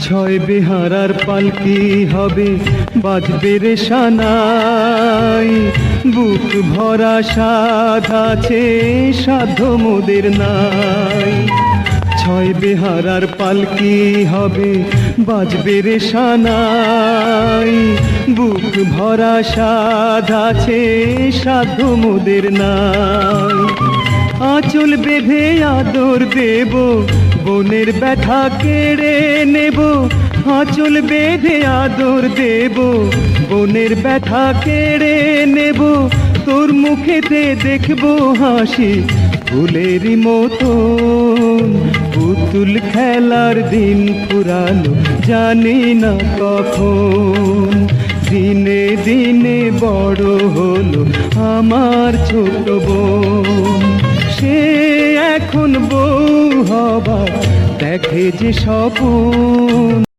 ছয় বেহারার পালকি হবে, বাজবে রে সানাই। বুক ভরা সাধ আছে, সাধ্য মোদের নাই। ছয় বেহারার পালকি হবে, বাজবে রে সানাই। বুক ভরা সাধ আছে, সাধ্য মোদের নাই। আঁচল বেঁধে আদর দেব, বনের ব্যথা কেড়ে নেব। আঁচল বেঁধে আদর দেব, বনের ব্যথা কেড়ে নেব। তোর মুখেতে দেখবো হাসি, ফুলেরই মতন। পুতুল খেলার দিন ফুরালো, জানি না কখন। দিনে দিনে বড় হলো আমার ছোট বোন। সে এখন বউ হবার দেখে যে স্বপন।